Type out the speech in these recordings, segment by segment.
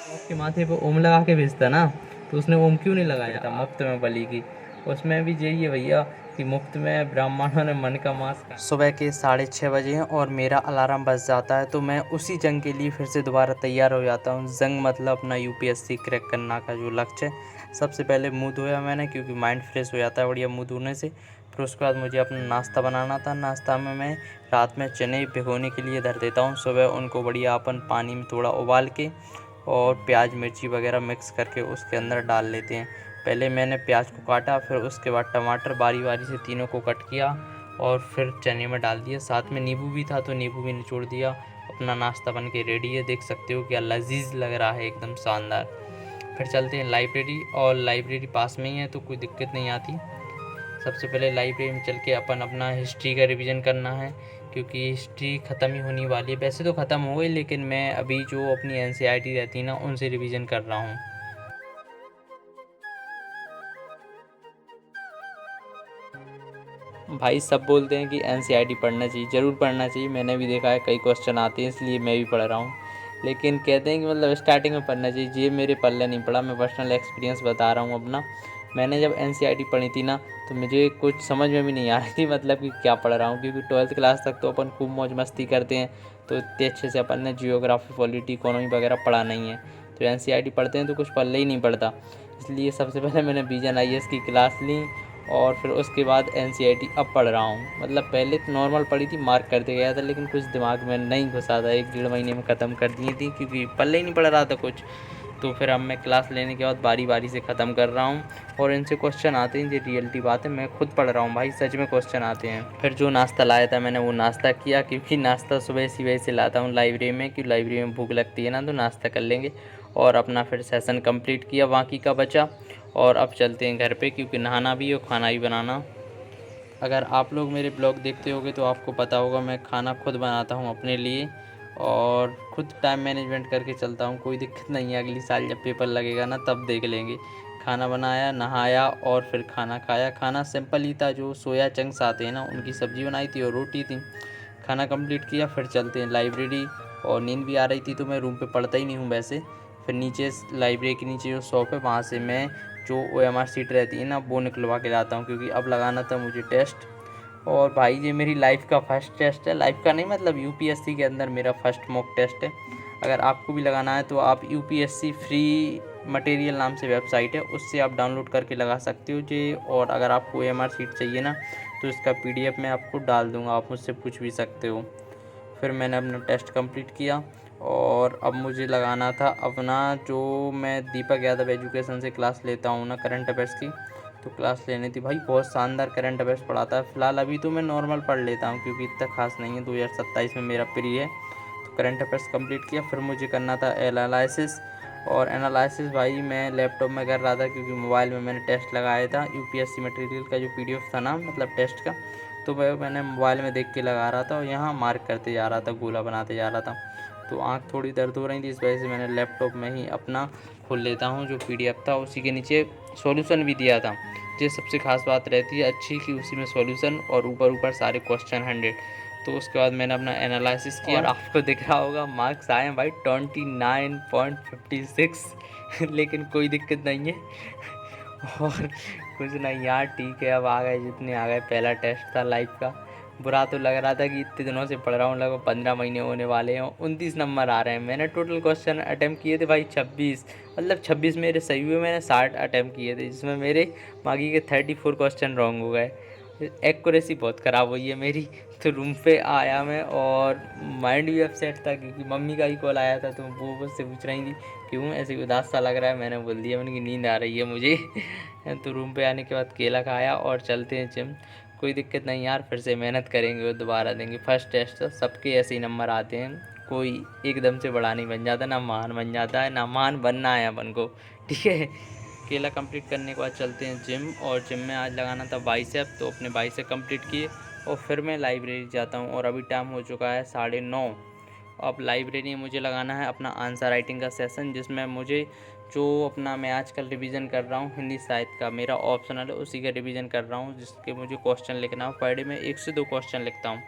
आपके माथे पे ओम लगा के भेजता ना, तो उसने ओम क्यों नहीं लगाया था मुफ्त में बलि की। उसमें भी यही है भैया कि मुफ्त में ब्राह्मणों ने मन का मांस खाया। सुबह के 6:30 बजे हैं और मेरा अलार्म बज जाता है, तो मैं उसी जंग के लिए फिर से दोबारा तैयार हो जाता हूँ। जंग मतलब अपना यूपीएससी क्रैक करना का जो लक्ष्य है। सबसे पहले मुँह धोया मैंने, क्योंकि माइंड फ्रेश हो जाता है बढ़िया मुँह धोने से। फिर उसके बाद मुझे अपना नाश्ता बनाना था। नाश्ता में मैं रात में चने भिगोने के लिए धर देता हूँ। सुबह उनको बढ़िया अपन पानी में थोड़ा उबाल के और प्याज मिर्ची वगैरह मिक्स करके उसके अंदर डाल लेते हैं। पहले मैंने प्याज को काटा, फिर उसके बाद टमाटर बारी बारी से तीनों को कट किया और फिर चने में डाल दिया। साथ में नींबू भी था तो नींबू भी निचोड़ दिया। अपना नाश्ता बन के रेडी है, देख सकते हो क्या लजीज लग रहा है, एकदम शानदार। फिर चलते हैं लाइब्रेरी, और लाइब्रेरी पास में ही है तो कोई दिक्कत नहीं आती। सबसे पहले लाइब्रेरी में चल के अपन अपना हिस्ट्री का रिवीजन करना है, क्योंकि हिस्ट्री ख़त्म ही होने वाली है। वैसे तो ख़त्म हो गई, लेकिन मैं अभी जो अपनी एनसीईआरटी रहती है ना, उनसे रिवीजन कर रहा हूँ। भाई सब बोलते हैं कि एनसीईआरटी पढ़ना चाहिए, ज़रूर पढ़ना चाहिए। मैंने भी देखा है कई क्वेश्चन आते हैं, इसलिए मैं भी पढ़ रहा हूँ। लेकिन कहते हैं कि मतलब स्टार्टिंग में पढ़ना चाहिए, ये मेरे पल्ले नहीं पड़ा। मैं पर्सनल एक्सपीरियंस बता रहा हूँ अपना। मैंने जब एनसीईआरटी पढ़ी थी ना, तो मुझे कुछ समझ में भी नहीं आ रही थी, मतलब कि क्या पढ़ रहा हूँ। क्योंकि 12th क्लास तक तो अपन खूब मौज मस्ती करते हैं, तो इतने अच्छे से अपन ने जियोग्राफी पॉलिटी इकोनॉमी वगैरह पढ़ा नहीं है। तो एनसीईआरटी पढ़ते हैं तो कुछ पल्ले ही नहीं पड़ता। इसलिए सबसे पहले मैंने विजन आईएएस की क्लास ली, और फिर उसके बाद एनसीईआरटी अब पढ़ रहा हूँ। मतलब पहले तो नॉर्मल पढ़ी थी, मार्क करते गया था, लेकिन कुछ दिमाग में नहीं घुसा था। 1 डेढ़ महीने में ख़त्म कर दी थी, क्योंकि पल्ले ही नहीं पढ़ रहा था कुछ। तो फिर अब मैं क्लास लेने के बाद बारी बारी से ख़त्म कर रहा हूँ, और इनसे क्वेश्चन आते हैं। ये रियलिटी बात है, मैं खुद पढ़ रहा हूँ भाई, सच में क्वेश्चन आते हैं। फिर जो नाश्ता लाया था मैंने, वो नाश्ता किया, क्योंकि नाश्ता सुबह इसी वजह से लाता हूँ लाइब्रेरी में, कि लाइब्रेरी में भूख लगती है ना, तो नाश्ता कर लेंगे। और अपना फिर सेशन कंप्लीट किया बाकी का बचा, और अब चलते हैं घर पे, क्योंकि नहाना भी और खाना भी बनाना। अगर आप लोग मेरे ब्लॉग देखते होगे तो आपको पता होगा मैं खाना खुद बनाता हूँ अपने लिए, और खुद टाइम मैनेजमेंट करके चलता हूँ। कोई दिक्कत नहीं है, अगली साल जब पेपर लगेगा ना, तब देख लेंगे। खाना बनाया, नहाया और फिर खाना खाया। खाना सिंपल ही था, जो सोया चंक्स आते हैं ना, उनकी सब्ज़ी बनाई थी और रोटी थी। खाना कंप्लीट किया, फिर चलते हैं लाइब्रेरी। और नींद भी आ रही थी, तो मैं रूम पे पढ़ता ही नहीं हूँ वैसे। फिर नीचे लाइब्रेरी के नीचे जो शॉप है, वहाँ से मैं जो OMR सीट रहती है ना, वो निकलवा के लाता हूँ, क्योंकि अब लगाना था मुझे टेस्ट। और भाई ये मेरी लाइफ का फर्स्ट टेस्ट है, लाइफ का नहीं मतलब यूपीएससी के अंदर मेरा फर्स्ट मॉक टेस्ट है। अगर आपको भी लगाना है तो आप यूपीएससी फ्री मटेरियल नाम से वेबसाइट है, उससे आप डाउनलोड करके लगा सकते हो जी। और अगर आपको OMR सीट चाहिए ना, तो इसका PDF मैं आपको डाल दूँगा, आप मुझसे पूछ भी सकते हो। फिर मैंने अपना टेस्ट कंप्लीट किया, और अब मुझे लगाना था अपना, जो मैं दीपक यादव एजुकेशन से क्लास लेता हूँ ना करंट अफेयर्स की, तो क्लास लेनी थी। भाई बहुत शानदार करंट अफेयर्स पढ़ाता है। फ़िलहाल अभी तो मैं नॉर्मल पढ़ लेता हूँ, क्योंकि इतना खास नहीं है। 2027 में मेरा प्री है, तो करंट अफेयर्स कंप्लीट किया। फिर मुझे करना था एनालिसिस, और एनालिसिस भाई मैं लैपटॉप में कर रहा था, क्योंकि मोबाइल में मैंने टेस्ट लगाया था। यूपीएससी मटेरियल का जो PDF था ना, मतलब टेस्ट का, तो मैंने मोबाइल में देख के लगा रहा था, और यहाँ मार्क करते जा रहा था, गोला बनाते जा रहा था। तो आँख थोड़ी दर्द हो रही थी, इस वजह से मैंने लैपटॉप में ही अपना खोल लेता हूँ। जो PDF था उसी के नीचे सॉल्यूशन भी दिया था। ये सबसे खास बात रहती है अच्छी, कि उसी में सॉल्यूशन और ऊपर ऊपर सारे क्वेश्चन 100। तो उसके बाद मैंने अपना एनालिसिस किया, और आपको दिख रहा होगा मार्क्स आए हैं भाई 29.56। लेकिन कोई दिक्कत नहीं है। और कुछ नहीं यार, ठीक है, अब आ गए जितने आ गए। पहला टेस्ट था लाइफ का। बुरा तो लग रहा था कि इतने दिनों से पढ़ रहा हूँ, लगभग 15 महीने होने वाले हैं, 29 नंबर आ रहे हैं। मैंने टोटल क्वेश्चन अटैम्प्ट किए थे भाई 26, मतलब 26 मेरे सही हुए। मैंने 60 अटैम्प्ट किए थे, जिसमें मेरे बाकी के 34 क्वेश्चन रॉन्ग हो गए। एक्यूरेसी बहुत ख़राब हुई है मेरी। तो रूम पे आया मैं, और माइंड भी अपसेट था, क्योंकि मम्मी का ही कॉल आया था, तो वो मुझसे पूछ रही थी क्यों ऐसे उदास सा लग रहा है। मैंने बोल दिया, मैंने कि नींद आ रही है मुझे। तो रूम पे आने के बाद केला खाया, और चलते हैं जिम। कोई दिक्कत नहीं यार, फिर से मेहनत करेंगे और दोबारा देंगे। फर्स्ट टेस्ट तो सबके ऐसे ही नंबर आते हैं, कोई एकदम से बड़ा नहीं बन जाता, ना महान बन जाता है, ना महान बनना है अपन को। ठीक है, केला कंप्लीट करने के बाद चलते हैं जिम। और जिम में आज लगाना था बाइसेप, तो अपने बाइसेप कंप्लीट किए, और फिर मैं लाइब्रेरी जाता हूँ। और अभी टाइम हो चुका है 9:30। अब लाइब्रेरी में मुझे लगाना है अपना आंसर राइटिंग का सेशन, जिसमें मुझे जो अपना मैं आजकल रिवीजन कर रहा हूँ हिंदी साहित्य का, मेरा ऑप्शनल है, उसी का रिवीजन कर रहा हूँ, जिसके मुझे क्वेश्चन लिखना हो। पर डे में 1 से 2 क्वेश्चन लिखता हूँ।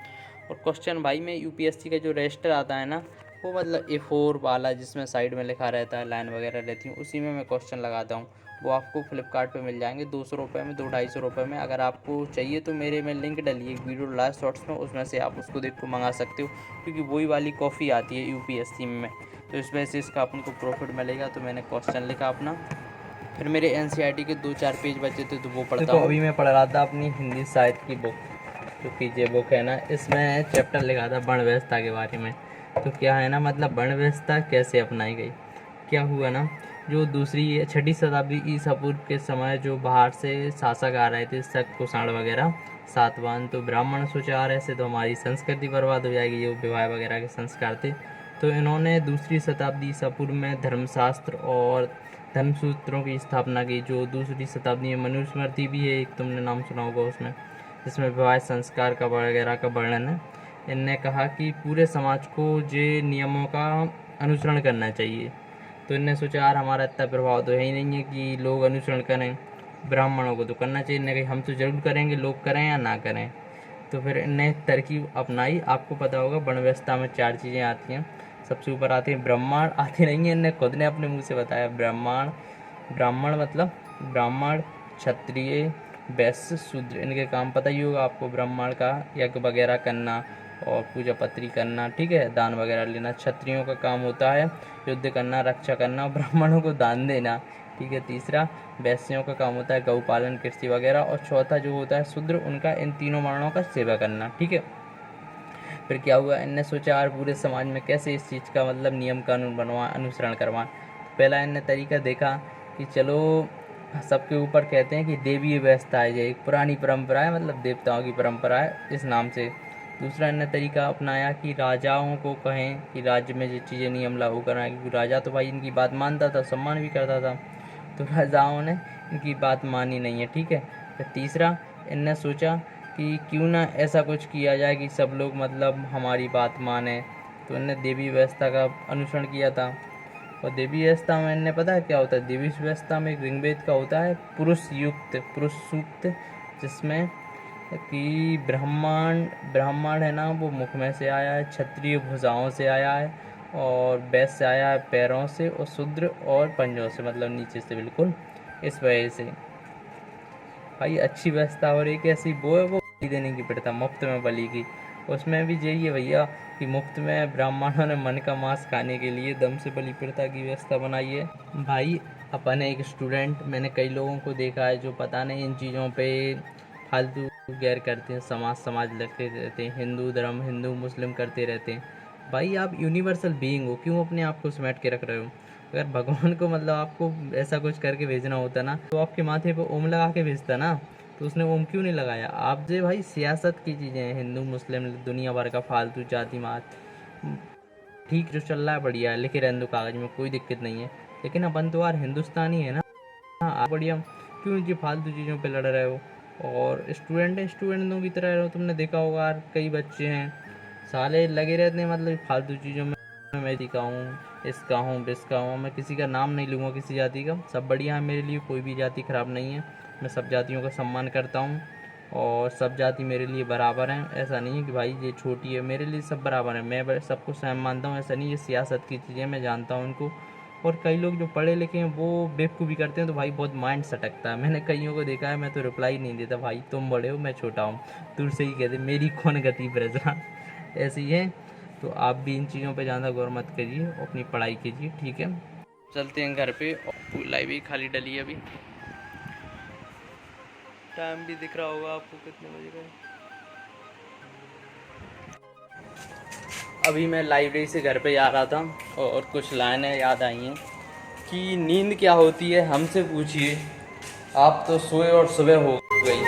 और क्वेश्चन भाई मैं यूपीएससी का जो रजिस्टर आता है ना, वो मतलब A4 वाला जिसमें साइड में लिखा रहता है, लाइन वगैरह रहती है, उसी में मैं क्वेश्चन लगाता हूँ। वो आपको फ्लिपकार्ट पे मिल जाएंगे 200 रुपये में, 200-250 रुपये में। अगर आपको चाहिए तो मेरे में लिंक डली एक वीडियो डाला शॉर्ट्स में, उसमें से आप उसको देख कर मंगा सकते हो, क्योंकि वही वाली कॉफ़ी आती है UPSC में, तो इस वजह से इसका अपन को प्रॉफिट मिलेगा। तो मैंने क्वेश्चन लिखा अपना, फिर मेरे NCERT के 2-4 पेज बचे थे तो वो पढ़ता हूँ। अभी मैं पढ़ रहा था अपनी हिंदी साहित्य की बुक, क्योंकि ये बुक है ना, इसमें चैप्टर लिखा था वर्ण व्यवस्था के बारे में। तो क्या है ना, मतलब वर्ण व्यवस्था कैसे अपनाई गई, क्या हुआ ना, जो दूसरी 6ठी शताब्दी ईसा पूर्व के समय जो बाहर से शासक आ रहे थे, शक कुषाण वगैरह, सातवाहन, तो ब्राह्मण सोचा ऐसे तो हमारी संस्कृति बर्बाद हो जाएगी, जो विवाह वगैरह के संस्कार थे। तो इन्होंने दूसरी शताब्दी ईसा पूर्व में धर्मशास्त्र और धर्मसूत्रों की स्थापना की। जो दूसरी शताब्दी में मनुस्मृति भी है एक, तुमने नाम सुना होगा उसमें, जिसमें विवाह संस्कार का वगैरह का वर्णन है। इनने कहा कि पूरे समाज को ये नियमों का अनुसरण करना चाहिए। तो इनने सोचा यार हमारा इतना प्रभाव तो है ही नहीं है कि लोग अनुसरण करें, ब्राह्मणों को तो करना चाहिए। इनने कहा हम तो जरूर करेंगे, लोग करें या ना करें। तो फिर इनने तरकीब अपनाई। आपको पता होगा वर्ण व्यवस्था में 4 चीज़ें आती हैं। सबसे ऊपर आती है ब्राह्मण, आती नहीं है, इनने खुद ने अपने मुँह से बताया। ब्राह्मण मतलब ब्राह्मण, क्षत्रिय, वैश्य, शूद्र, इनके काम पता ही होगा आपको। ब्राह्मण का यज्ञ वगैरह करना और पूजा पत्री करना, ठीक है, दान वगैरह लेना। क्षत्रियों का काम होता है युद्ध करना, रक्षा करना, ब्राह्मणों को दान देना, ठीक है। तीसरा वैश्यों का काम होता है गौ पालन, कृषि वगैरह। और चौथा जो होता है शूद्र, उनका इन तीनों वर्णों का सेवा करना, ठीक है। फिर क्या हुआ, इनने सोचा यार पूरे समाज में कैसे इस चीज़ का मतलब नियम कानून बनवाएं, अनुसरण करवाएं। पहला इनने तरीका देखा कि चलो सबके ऊपर कहते हैं कि देवीय व्यवस्था है, ये एक पुरानी परंपरा है, मतलब देवताओं की परंपरा है इस नाम से। दूसरा इनने तरीका अपनाया कि राजाओं को कहें कि राज्य में ये चीज़ें नियम लागू कराएं, क्योंकि राजा तो भाई इनकी बात मानता था, सम्मान भी करता था। तो राजाओं ने इनकी बात मानी नहीं है, ठीक है। फिर तीसरा इनने सोचा कि क्यों ना ऐसा कुछ किया जाए कि सब लोग मतलब हमारी बात माने। तो इनने देवी व्यवस्था का अनुसरण किया था। और देवी व्यवस्था में इनने पता है क्या होता है, देवी व्यवस्था में एक ऋग्वेद का होता है पुरुष सूक्त, जिसमें कि ब्राह्मण है ना वो मुख में से आया है, क्षत्रिय भुजाओं से आया है, और वैश्य आया है पैरों से, और शूद्र और पंजों से, मतलब नीचे से बिल्कुल। इस वजह से भाई अच्छी व्यवस्था। और एक ऐसी वो है, वो बलि देने की प्रथा, मुफ्त में बलि की। उसमें भी यही है भैया कि मुफ्त में ब्राह्मणों ने मन का मांस खाने के लिए दम से बलि प्रथा की व्यवस्था बनाई है। भाई अपन एक स्टूडेंट, मैंने कई लोगों को देखा है जो पता नहीं इन चीज़ों पे फालतू गैर करते हैं, समाज लगते रहते हैं, हिंदू धर्म, हिंदू मुस्लिम करते रहते हैं। भाई आप यूनिवर्सल बीइंग हो, क्यों अपने आप को समेट के रख रहे हो। अगर भगवान को मतलब आपको ऐसा कुछ करके भेजना होता ना, तो आपके माथे पे ओम लगा के भेजता ना, तो उसने ओम क्यों नहीं लगाया। आप जो भाई सियासत की चीज़ें हैं, हिंदू मुस्लिम दुनिया भर का फालतू जाति मात, ठीक जो चल रहा है बढ़िया है, लिखे रहने दो कागज में, कोई दिक्कत नहीं है। लेकिन अपन तो यार हिंदुस्तानी है ना, आप बढ़िया, क्यों इनकी फालतू चीज़ों पे लड़ रहे हो। और स्टूडेंटों की तरह रहो। तुमने देखा होगा यार कई बच्चे हैं साले लगे रहते हैं मतलब फालतू चीज़ों में। मैं दिखा हूँ, इसका हूँ, बिसका हूँ, मैं किसी का नाम नहीं लूँगा किसी जाति का, सब बढ़िया है मेरे लिए, कोई भी जाति ख़राब नहीं है। मैं सब जातियों का सम्मान करता हूँ और सब जाति मेरे लिए बराबर हैं। ऐसा नहीं है कि भाई ये छोटी है, मेरे लिए सब बराबर है, मैं सबको सेम मानता हूँ। ऐसा नहीं, ये सियासत की चीज़ें मैं जानता हूँ उनको। और कई लोग जो पढ़े लिखे हैं वो बेवकूफ़ी करते हैं, तो भाई बहुत माइंड सटकता है। मैंने कईयों को देखा है, मैं तो रिप्लाई नहीं देता, भाई तुम बड़े हो मैं छोटा हूँ, दूर से ही कहते मेरी कौन गति प्रजा, ऐसी है। तो आप भी इन चीज़ों पे ज़्यादा गौर मत करिए, अपनी पढ़ाई कीजिए, ठीक है। चलते हैं घर पे, लाइब्रेरी खाली डली है अभी, टाइम भी दिख रहा होगा आपको कितने बजे का। अभी मैं लाइब्रेरी से घर पे जा रहा था और कुछ लाइनें याद आई हैं कि नींद क्या होती है हमसे पूछिए, आप तो सोए और सुबह हो गई।